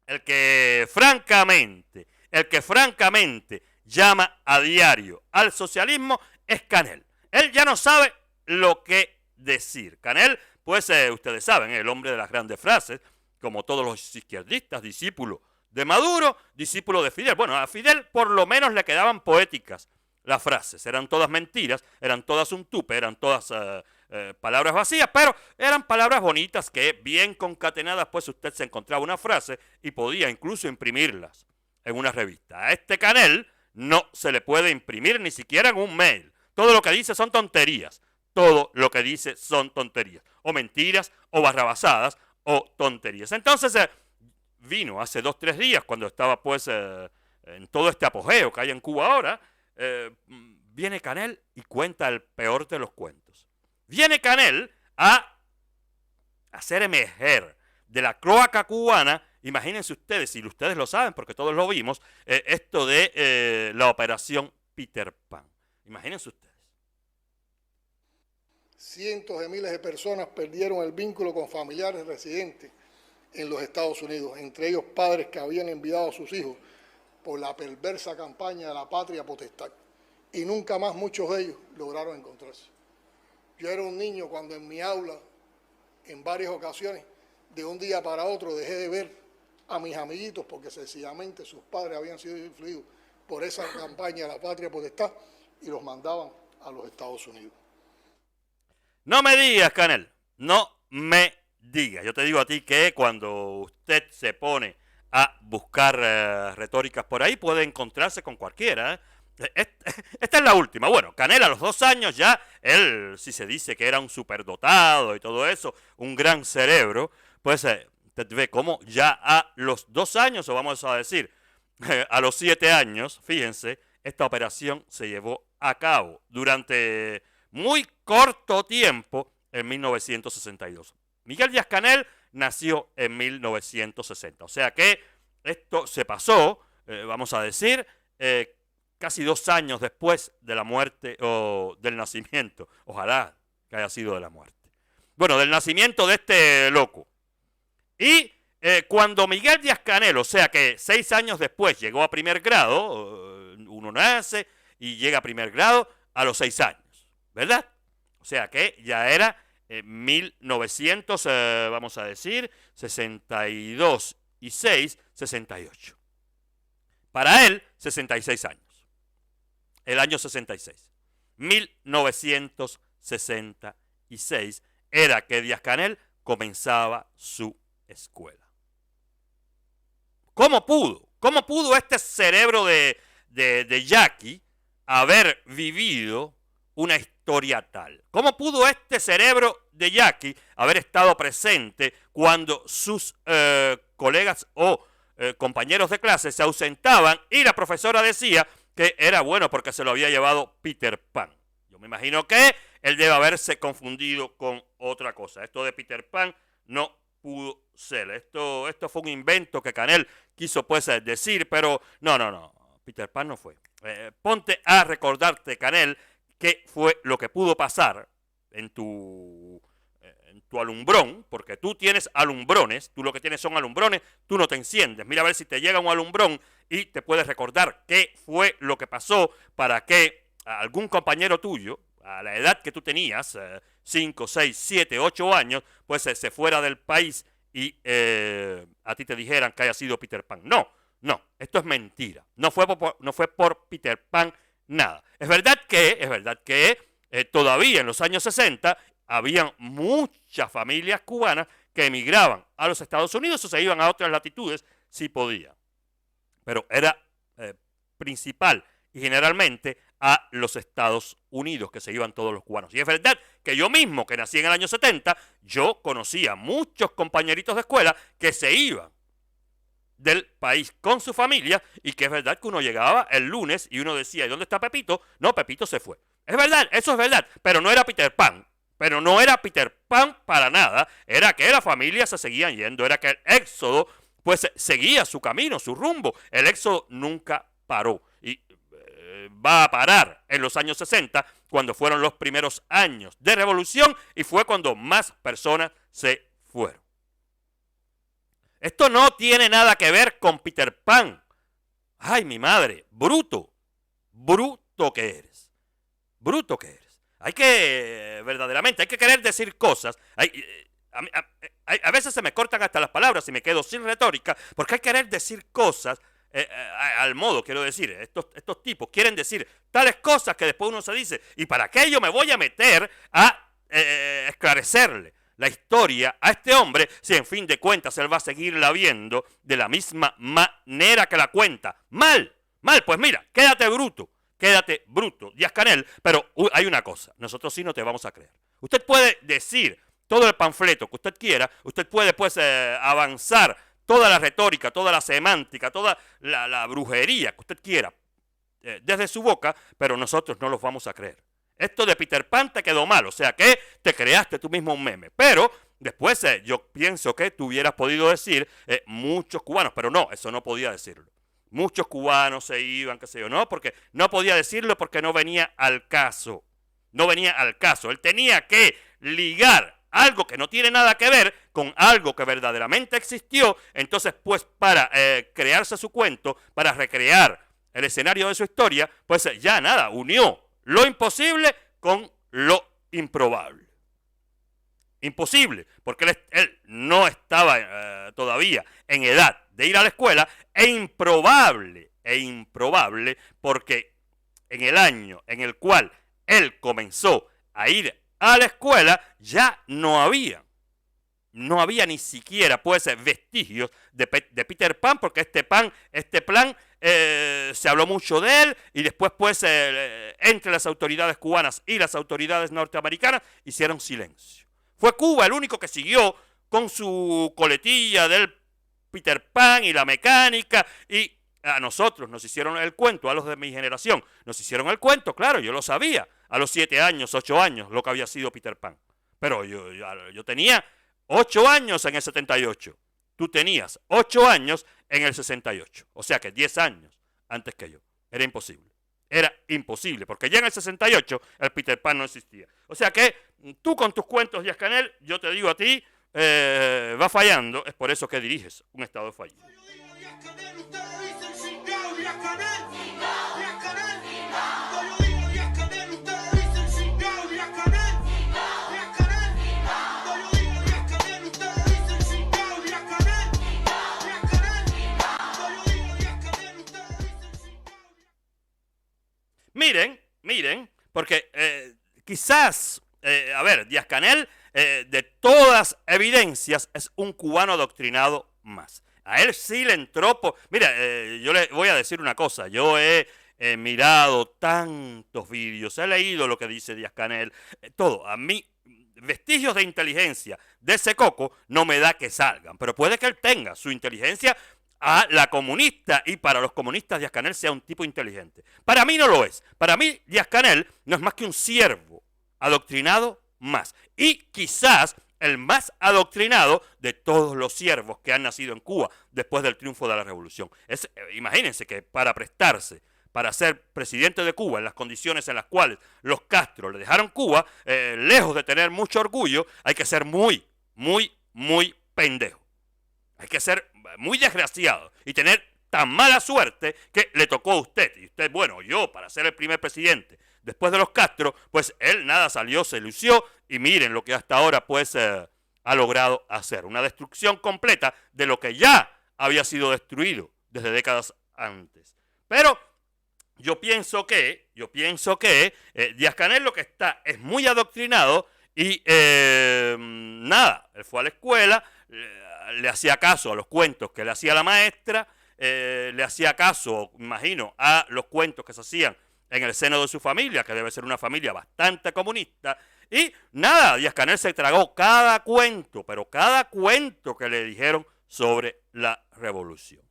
el que francamente llama a diario al socialismo es Canel. Él ya no sabe lo que decir. Canel, pues ustedes saben, el hombre de las grandes frases, como todos los izquierdistas, discípulo de Maduro, discípulo de Fidel. Bueno, a Fidel por lo menos le quedaban poéticas las frases. Eran todas mentiras, eran todas un tupe, eran todas palabras vacías, pero eran palabras bonitas que bien concatenadas, pues usted se encontraba una frase y podía incluso imprimirlas en una revista. A este Canel no se le puede imprimir ni siquiera en un mail. Todo lo que dice son tonterías. Todo lo que dice son tonterías. O mentiras, o barrabasadas, o tonterías. Entonces vino hace 2-3 días, cuando estaba pues en todo este apogeo que hay en Cuba ahora, viene Canel y cuenta el peor de los cuentos. Viene Canel a hacer emerger de la cloaca cubana, imagínense ustedes, si ustedes lo saben, porque todos lo vimos, esto de la operación Peter Pan. Imagínense ustedes. Cientos de miles de personas perdieron el vínculo con familiares residentes en los Estados Unidos, entre ellos padres que habían enviado a sus hijos por la perversa campaña de la patria potestad. Y nunca más muchos de ellos lograron encontrarse. Yo era un niño cuando en mi aula, en varias ocasiones, de un día para otro, dejé de ver a mis amiguitos porque sencillamente sus padres habían sido influidos por esa campaña de la patria potestad y los mandaban a los Estados Unidos. No me digas, Canel, no me digas. Yo te digo a ti que cuando usted se pone a buscar retóricas por ahí, puede encontrarse con cualquiera. Esta es la última. Bueno, Canel a los 2 años ya, él si se dice que era un superdotado y todo eso, un gran cerebro, pues usted ve cómo ya a los 2 años, o vamos a decir, a los 7 años, fíjense, esta operación se llevó a cabo durante muy corto tiempo en 1962. Miguel Díaz-Canel nació en 1960, o sea que esto se pasó, vamos a decir, casi 2 años después de la muerte o del nacimiento. Ojalá que haya sido de la muerte. Bueno, del nacimiento de este loco. Y cuando Miguel Díaz-Canel, o sea que 6 años después llegó a primer grado, uno nace y llega a primer grado a los 6 años. ¿Verdad? O sea que ya era 1900, vamos a decir, 62 y 6, 68. Para él, 66 años. El año 66. 1966 era que Díaz-Canel comenzaba su escuela. ¿Cómo pudo? ¿Cómo pudo este cerebro de Yaqui haber vivido una historia tal? ¿Cómo pudo este cerebro de Yaqui haber estado presente cuando sus colegas o compañeros de clase se ausentaban y la profesora decía que era bueno porque se lo había llevado Peter Pan? Yo me imagino que él debe haberse confundido con otra cosa. Esto de Peter Pan no pudo ser. Esto fue un invento que Canel quiso pues decir, pero no. Peter Pan no fue. Ponte a recordarte, Canel, qué fue lo que pudo pasar en tu alumbrón, porque tú tienes alumbrones, tú lo que tienes son alumbrones, tú no te enciendes. Mira a ver si te llega un alumbrón y te puedes recordar qué fue lo que pasó para que algún compañero tuyo, a la edad que tú tenías, 5, 6, 7, 8 años, pues se fuera del país y a ti te dijeran que haya sido Peter Pan. No, esto es mentira. No fue por Peter Pan nada. Es verdad que todavía en los años 60 habían muchas familias cubanas que emigraban a los Estados Unidos o se iban a otras latitudes si podían. Pero era principal y generalmente a los Estados Unidos que se iban todos los cubanos. Y es verdad que yo mismo, que nací en el año 70, yo conocía muchos compañeritos de escuela que se iban del país con su familia y que es verdad que uno llegaba el lunes y uno decía, ¿y dónde está Pepito? No, Pepito se fue. Es verdad, eso es verdad, pero no era Peter Pan. Pero no era Peter Pan para nada, era que las familias se seguían yendo, era que el éxodo pues seguía su camino, su rumbo. El éxodo nunca paró y va a parar en los años 60 cuando fueron los primeros años de revolución y fue cuando más personas se fueron. Esto no tiene nada que ver con Peter Pan. Ay, mi madre, bruto, bruto que eres, bruto que eres. Hay que, verdaderamente, hay que querer decir cosas. A veces se me cortan hasta las palabras y me quedo sin retórica porque hay que querer decir cosas al modo, quiero decir, estos tipos quieren decir tales cosas que después uno se dice, ¿y para qué yo me voy a meter a esclarecerle la historia a este hombre si en fin de cuentas él va a seguirla viendo de la misma manera que la cuenta? Mal, mal, pues mira, quédate bruto, Díaz-Canel, pero hay una cosa, nosotros sí no te vamos a creer. Usted puede decir todo el panfleto que usted quiera, usted puede pues avanzar toda la retórica, toda la semántica, toda la brujería que usted quiera desde su boca, pero nosotros no los vamos a creer. Esto de Peter Pan te quedó mal, o sea que te creaste tú mismo un meme, pero después yo pienso que tú hubieras podido decir muchos cubanos, pero no, eso no podía decirlo. Muchos cubanos se iban, qué sé yo, no, porque no podía decirlo porque no venía al caso. No venía al caso. Él tenía que ligar algo que no tiene nada que ver con algo que verdaderamente existió. Entonces, pues, para crearse su cuento, para recrear el escenario de su historia, pues ya nada, unió lo imposible con lo improbable. Imposible, porque él no estaba todavía en edad de ir a la escuela, e improbable, porque en el año en el cual él comenzó a ir a la escuela, ya no había ni siquiera pues vestigios de Peter Pan, porque este plan se habló mucho de él y después pues entre las autoridades cubanas y las autoridades norteamericanas hicieron silencio. Fue Cuba el único que siguió con su coletilla del Peter Pan y la mecánica, y a nosotros nos hicieron el cuento, a los de mi generación nos hicieron el cuento, claro, yo lo sabía a los 7 años, 8 años lo que había sido Peter Pan, pero yo tenía 8 años en el 78, tú tenías 8 años en el 68, o sea que 10 años antes que yo, era imposible, porque ya en el 68 el Peter Pan no existía, o sea que tú con tus cuentos, Díaz-Canel, yo te digo a ti, va fallando, es por eso que diriges un Estado fallido. Miren, porque quizás, a ver, Díaz-Canel, de todas evidencias, es un cubano adoctrinado más. A él sí le entró, mira, yo le voy a decir una cosa, yo he mirado tantos vídeos, he leído lo que dice Díaz-Canel, todo, a mí, vestigios de inteligencia de ese coco no me da que salgan, pero puede que él tenga su inteligencia a la comunista, y para los comunistas Díaz-Canel sea un tipo inteligente. Para mí no lo es. Para mí Díaz-Canel no es más que un siervo adoctrinado más. Y quizás el más adoctrinado de todos los siervos que han nacido en Cuba después del triunfo de la revolución. Imagínense que para prestarse para ser presidente de Cuba en las condiciones en las cuales los Castro le dejaron Cuba, lejos de tener mucho orgullo, hay que ser muy pendejo. Hay que ser muy desgraciado y tener tan mala suerte que le tocó a usted. Y usted, bueno, yo para ser el primer presidente después de los Castro, pues él nada salió, se lució y miren lo que hasta ahora pues ha logrado hacer. Una destrucción completa de lo que ya había sido destruido desde décadas antes. Pero yo pienso que Díaz-Canel lo que está es muy adoctrinado y nada, él fue a la escuela, le hacía caso a los cuentos que le hacía la maestra, le hacía caso, imagino, a los cuentos que se hacían en el seno de su familia, que debe ser una familia bastante comunista, y nada, Díaz-Canel se tragó cada cuento, pero cada cuento que le dijeron sobre la revolución.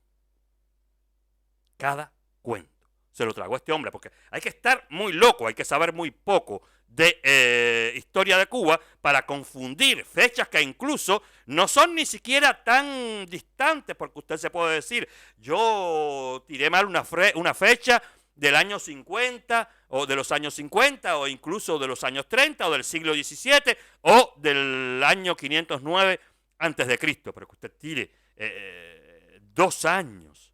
Cada cuento se lo tragó este hombre, porque hay que estar muy loco, hay que saber muy poco de historia de Cuba para confundir fechas que incluso no son ni siquiera tan distantes, porque usted se puede decir, yo tiré mal una fecha del año 50 o de los años 50 o incluso de los años 30 o del siglo XVII o del año 509 antes de Cristo, pero que usted tire 2 años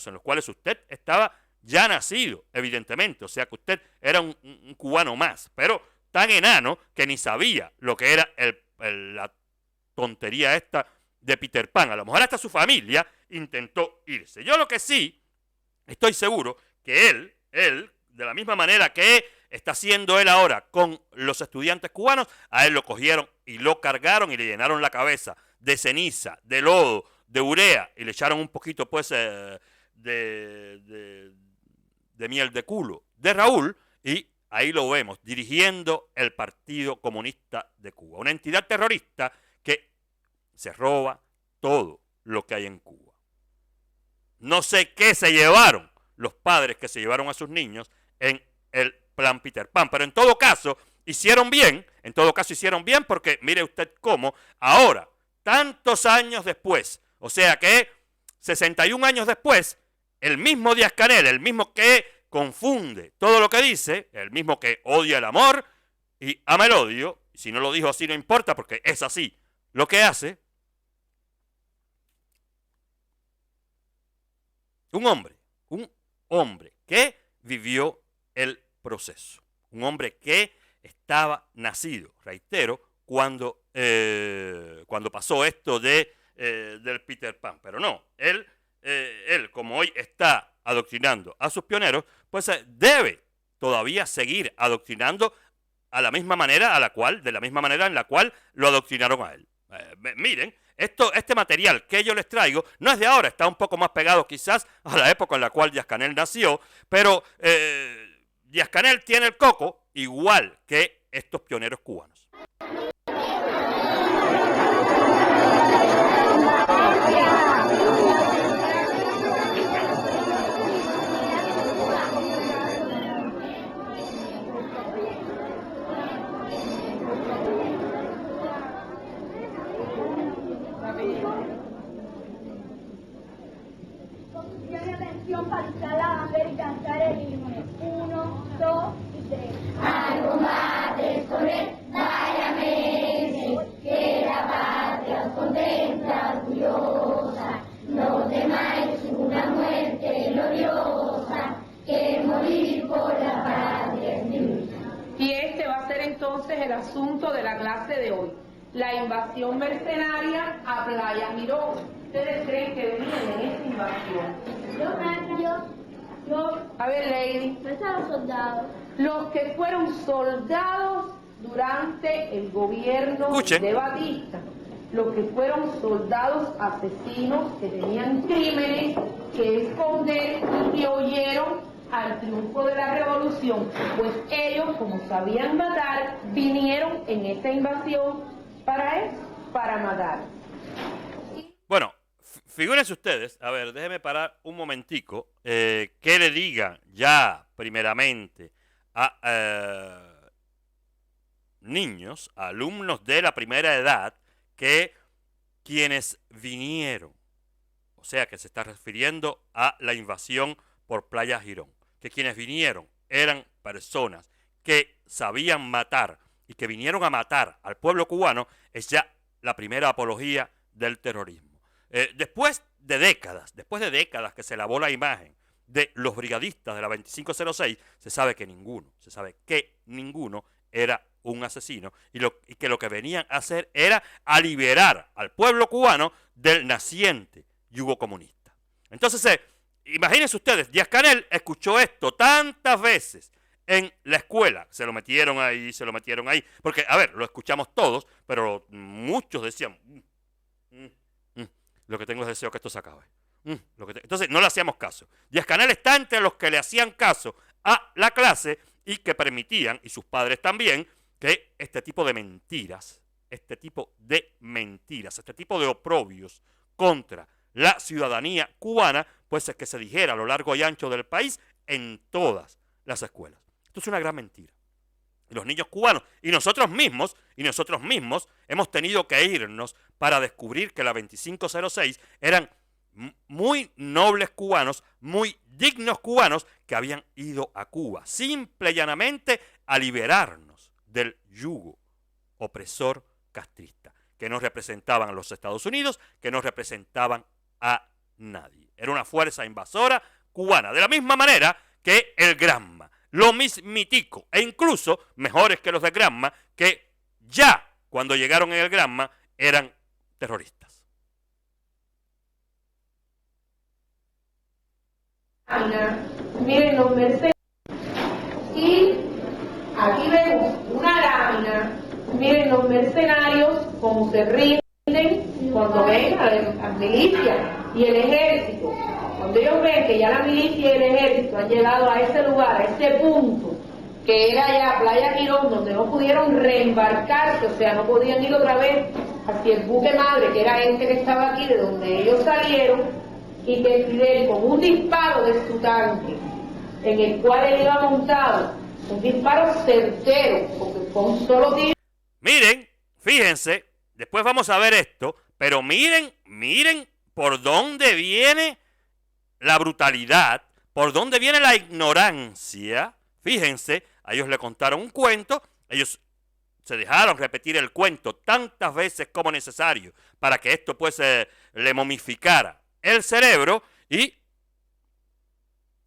en los cuales usted estaba ya nacido, evidentemente, o sea que usted era un cubano más, pero tan enano que ni sabía lo que era la tontería esta de Peter Pan. A lo mejor hasta su familia intentó irse. Yo lo que sí estoy seguro que él, de la misma manera que está haciendo él ahora con los estudiantes cubanos, a él lo cogieron y lo cargaron y le llenaron la cabeza de ceniza, de lodo, de urea y le echaron un poquito pues de miel de culo de Raúl y ahí lo vemos dirigiendo el Partido Comunista de Cuba, una entidad terrorista que se roba todo lo que hay en Cuba. No sé qué se llevaron los padres que se llevaron a sus niños en el plan Peter Pan, pero en todo caso hicieron bien, porque mire usted cómo ahora, tantos años después, o sea que 61 años después, el mismo Díaz-Canel, el mismo que confunde todo lo que dice, el mismo que odia el amor y ama el odio, y si no lo dijo así no importa porque es así lo que hace, un hombre que vivió el proceso, un hombre que estaba nacido, reitero, cuando pasó esto del Peter Pan, pero no, él como hoy está adoctrinando a sus pioneros, pues debe todavía seguir adoctrinando de la misma manera en la cual lo adoctrinaron a él. Miren, este material que yo les traigo no es de ahora, está un poco más pegado quizás a la época en la cual Díaz-Canel nació, pero Díaz-Canel tiene el coco igual que estos pioneros cubanos. Para instalar y cantar el himno. 1, 2 y 3. Algo más de soler, vaya meses, que la patria os contenta orgullosa. No temáis una muerte gloriosa, que morir por la patria es dicha. Y este va a ser entonces el asunto de la clase de hoy. La invasión mercenaria a Playa Mirón. ¿Ustedes creen que venían en esa invasión? A ver, Lady. Los soldados. Los que fueron soldados durante el gobierno de Batista. Los que fueron soldados asesinos que tenían crímenes que esconder y que oyeron al triunfo de la revolución. Pues ellos, como sabían matar, vinieron en esta invasión para eso, para matar. Bueno, figúrense ustedes, a ver, déjenme parar un momentico, que le digan ya primeramente a niños, a alumnos de la primera edad, que quienes vinieron, o sea que se está refiriendo a la invasión por Playa Girón, que quienes vinieron eran personas que sabían matar y que vinieron a matar al pueblo cubano, es ya la primera apología del terrorismo. Después de décadas que se lavó la imagen de los brigadistas de la 2506, se sabe que ninguno era un asesino y que lo que venían a hacer era a liberar al pueblo cubano del naciente yugo comunista. Entonces, imagínense ustedes, Díaz-Canel escuchó esto tantas veces en la escuela, se lo metieron ahí, porque, a ver, lo escuchamos todos, pero muchos decían, lo que tengo es deseo que esto se acabe. Entonces, no le hacíamos caso. Díaz-Canel está entre los que le hacían caso a la clase y que permitían, y sus padres también, que este tipo de mentiras, este tipo de oprobios contra la ciudadanía cubana, pues es que se dijera a lo largo y ancho del país en todas las escuelas. Esto es una gran mentira. Y los niños cubanos y nosotros mismos hemos tenido que irnos para descubrir que la 2506 eran muy nobles cubanos, muy dignos cubanos que habían ido a Cuba simple y llanamente a liberarnos del yugo opresor castrista, que no representaban a los Estados Unidos, que no representaban a nadie. Era una fuerza invasora cubana, de la misma manera que el Granma, lo mismitico, e incluso mejores que los de Granma, que ya cuando llegaron en el Granma eran terroristas. Miren los mercenarios, y aquí vemos una lámina. Miren los mercenarios como se rinden cuando ven a la milicia y el ejército. Cuando ellos ven que ya la milicia y el ejército han llegado a ese lugar, a ese punto, que era ya Playa Girón, donde no pudieron reembarcarse, o sea, no podían ir otra vez hacia el buque madre, que era este que estaba aquí, de donde ellos salieron, y que Fidel, con un disparo de su tanque, en el cual él iba montado, un disparo certero, porque fue un solo tiro. Miren, fíjense, después vamos a ver esto, pero miren por dónde viene la brutalidad, por dónde viene la ignorancia. Fíjense, a ellos le contaron un cuento, ellos se dejaron repetir el cuento tantas veces como necesario para que esto pues le momificara el cerebro, y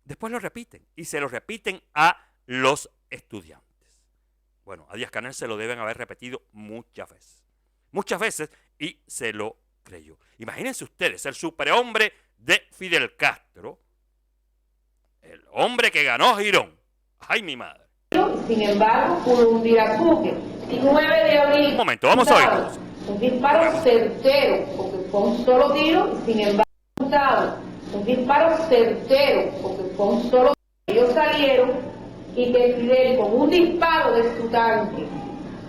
después lo repiten, y se lo repiten a los estudiantes. Bueno, a Díaz-Canel se lo deben haber repetido muchas veces, y se lo creyó. Imagínense ustedes, el superhombre de Fidel Castro, el hombre que ganó Girón. ¡Ay, mi madre! Sin embargo, un Viracuque, 9 de abril. Un momento, vamos a oírlos. Un disparo certero, porque fue un solo tiro, y sin embargo, un disparo certero, porque fue un solo tiro. Ellos salieron, y que Fidel, con un disparo de su tanque,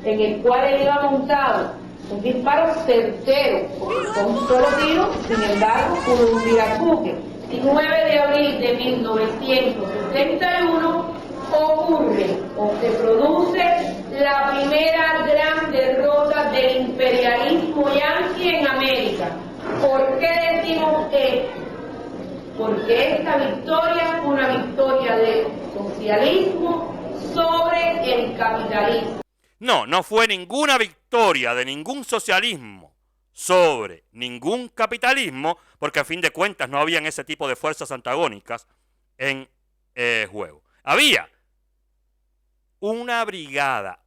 en el cual él iba montado, un disparo certero, porque fue un solo tiro, sin embargo, un Viracuque, 9 de abril de 1961, ocurre o se produce la primera gran derrota del imperialismo yanqui en América. ¿Por qué decimos esto? Porque esta victoria fue una victoria del socialismo sobre el capitalismo. No fue ninguna victoria de ningún socialismo sobre ningún capitalismo, porque a fin de cuentas no habían ese tipo de fuerzas antagónicas en juego. Había una brigada,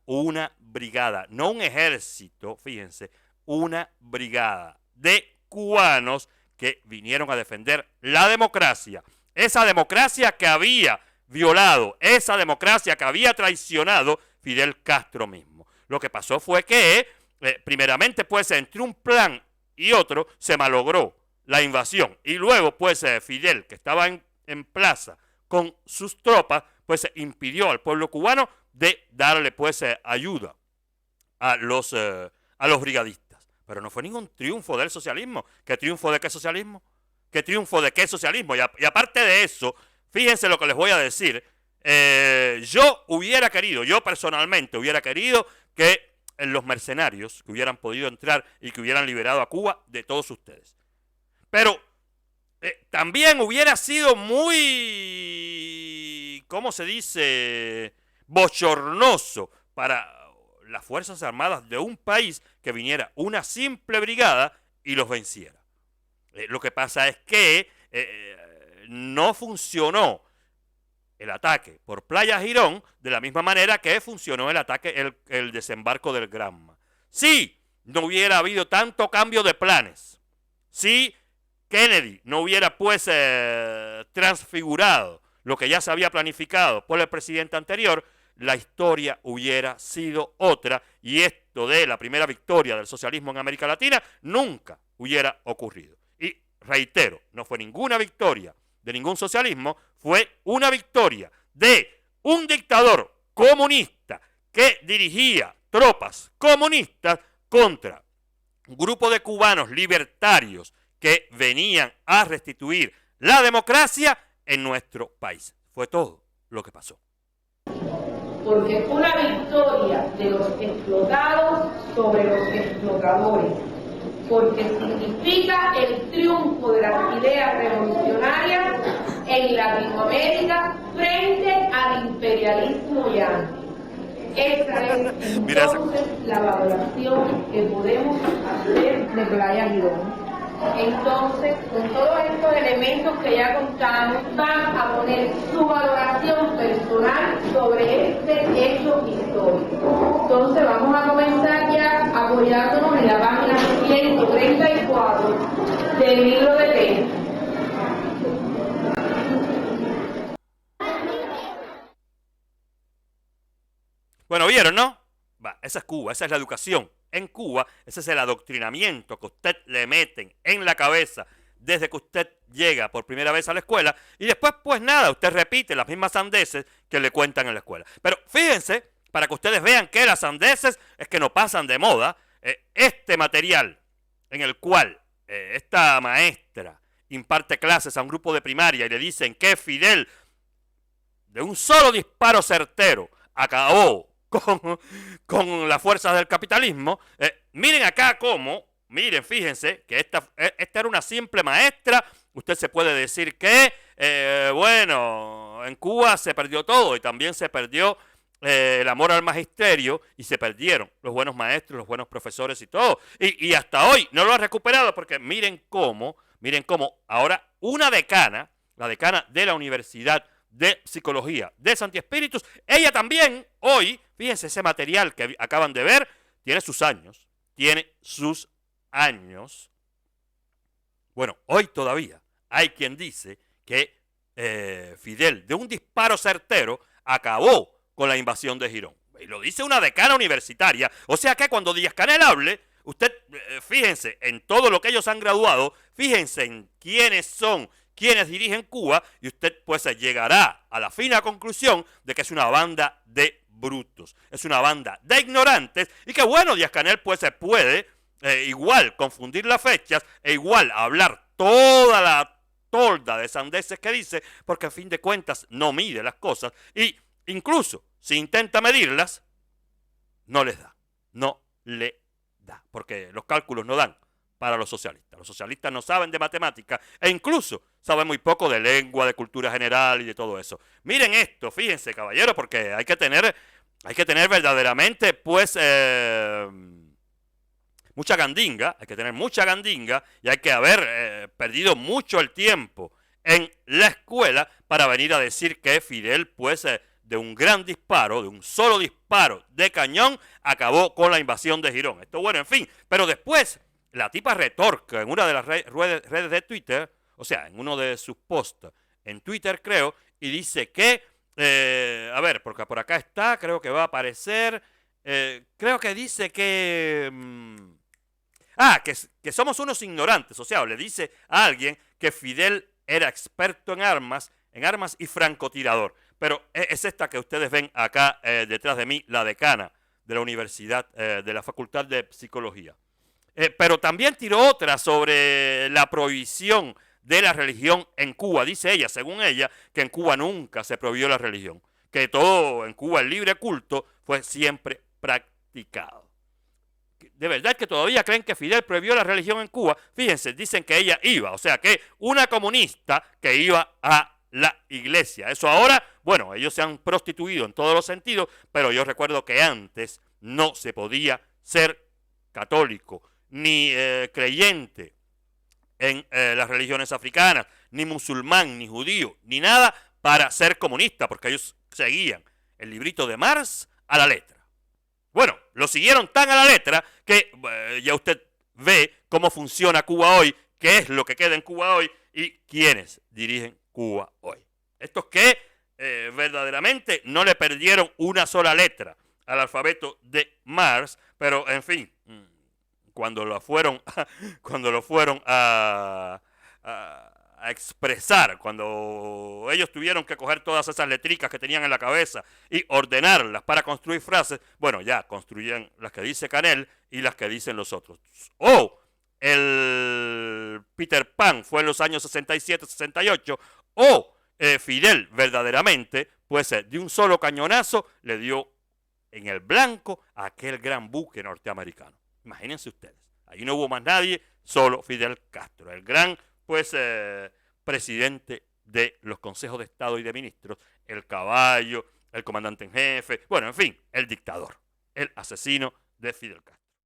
no un ejército, fíjense, una brigada de cubanos que vinieron a defender la democracia, esa democracia que había violado, esa democracia que había traicionado Fidel Castro mismo. Lo que pasó fue que, primeramente, pues, entre un plan y otro, se malogró la invasión, y luego, pues, Fidel, que estaba en plaza con sus tropas, pues, impidió al pueblo cubano de darle, pues, ayuda a los brigadistas. Pero no fue ningún triunfo del socialismo. ¿Qué triunfo de qué socialismo? ¿Qué triunfo de qué socialismo? Y aparte de eso, fíjense lo que les voy a decir. Yo personalmente hubiera querido que los mercenarios que hubieran podido entrar y que hubieran liberado a Cuba de todos ustedes. Pero también hubiera sido muy, ¿cómo se dice?, bochornoso para las Fuerzas Armadas de un país que viniera una simple brigada y los venciera. Lo que pasa es que no funcionó el ataque por Playa Girón de la misma manera que funcionó el ataque, el desembarco del Granma. Si no hubiera habido tanto cambio de planes, si Kennedy no hubiera pues transfigurado lo que ya se había planificado por el presidente anterior, la historia hubiera sido otra, y esto de la primera victoria del socialismo en América Latina nunca hubiera ocurrido. Y reitero, no fue ninguna victoria de ningún socialismo, fue una victoria de un dictador comunista que dirigía tropas comunistas contra un grupo de cubanos libertarios que venían a restituir la democracia en nuestro país. Fue todo lo que pasó. Porque fue una victoria de los explotados sobre los explotadores, porque significa el triunfo de las ideas revolucionarias en Latinoamérica frente al imperialismo yanqui. Esa es entonces la valoración que podemos hacer de Playa Girón. Entonces, con todos estos elementos que ya contamos, van a poner su valoración personal sobre este hecho histórico. Entonces, vamos a comenzar ya apoyándonos en la página 134 del libro de texto. Bueno, ¿vieron, no? Esa es Cuba, esa es la educación. En Cuba, ese es el adoctrinamiento que usted le meten en la cabeza desde que usted llega por primera vez a la escuela y después, pues nada, usted repite las mismas sandeces que le cuentan en la escuela. Pero fíjense, para que ustedes vean que las sandeces es que no pasan de moda, este material en el cual esta maestra imparte clases a un grupo de primaria y le dicen que Fidel, de un solo disparo certero, acabó con las fuerzas del capitalismo. Miren acá cómo, miren, fíjense que esta era una simple maestra. Usted se puede decir que, bueno, en Cuba se perdió todo y también se perdió el amor al magisterio y se perdieron los buenos maestros, los buenos profesores y todo. Y hasta hoy no lo han recuperado porque miren cómo ahora una decana, la decana de la Universidad de Psicología de Santi Espíritus, ella también hoy, fíjense, ese material que acaban de ver, tiene sus años. Bueno, hoy todavía hay quien dice que Fidel, de un disparo certero, acabó con la invasión de Girón. Y lo dice una decana universitaria. O sea que cuando Díaz-Canel hable, usted, fíjense en todo lo que ellos han graduado, fíjense en quiénes son, quienes dirigen Cuba, y usted pues llegará a la fina conclusión de que es una banda de brutos, es una banda de ignorantes, y que bueno, Díaz-Canel pues se puede igual confundir las fechas e igual hablar toda la tolda de sandeces que dice, porque a fin de cuentas no mide las cosas, y incluso si intenta medirlas, no le da, porque los cálculos no dan para los socialistas. Los socialistas no saben de matemáticas e incluso saben muy poco de lengua, de cultura general y de todo eso. Miren esto, fíjense, caballero, porque hay que tener verdaderamente, pues, mucha gandinga, hay que tener mucha gandinga y hay que haber perdido mucho el tiempo en la escuela para venir a decir que Fidel, pues, de un gran disparo, de un solo disparo de cañón, acabó con la invasión de Girón. Esto, bueno, en fin, pero después la tipa retorca en una de las redes de Twitter, o sea, en uno de sus posts en Twitter, creo, y dice que, a ver, porque por acá está, creo que va a aparecer, creo que dice que, que somos unos ignorantes, o sea, le dice a alguien que Fidel era experto en armas y francotirador. Pero es esta que ustedes ven acá detrás de mí, la decana de la Universidad, de la Facultad de Psicología. Pero también tiró otra sobre la prohibición de la religión en Cuba. Dice ella, según ella, que en Cuba nunca se prohibió la religión, que todo en Cuba, el libre culto, fue siempre practicado. ¿De verdad que todavía creen que Fidel prohibió la religión en Cuba? Fíjense, dicen que ella iba, o sea que una comunista que iba a la iglesia. Eso ahora, bueno, ellos se han prostituido en todos los sentidos, pero yo recuerdo que antes no se podía ser católico, ni creyente en las religiones africanas, ni musulmán, ni judío, ni nada para ser comunista, porque ellos seguían el librito de Marx a la letra. Bueno, lo siguieron tan a la letra que ya usted ve cómo funciona Cuba hoy, qué es lo que queda en Cuba hoy y quiénes dirigen Cuba hoy. Estos que verdaderamente no le perdieron una sola letra al alfabeto de Marx, pero en fin, cuando lo fueron a expresar, cuando ellos tuvieron que coger todas esas letricas que tenían en la cabeza y ordenarlas para construir frases, bueno, ya construían las que dice Canel y las que dicen los otros. El Peter Pan fue en los años 67, 68, Fidel verdaderamente, pues de un solo cañonazo le dio en el blanco a aquel gran buque norteamericano. Imagínense ustedes, ahí no hubo más nadie, solo Fidel Castro, el gran, pues, presidente de los consejos de Estado y de ministros, el caballo el comandante en jefe, bueno, en fin, el dictador, el asesino de Fidel Castro.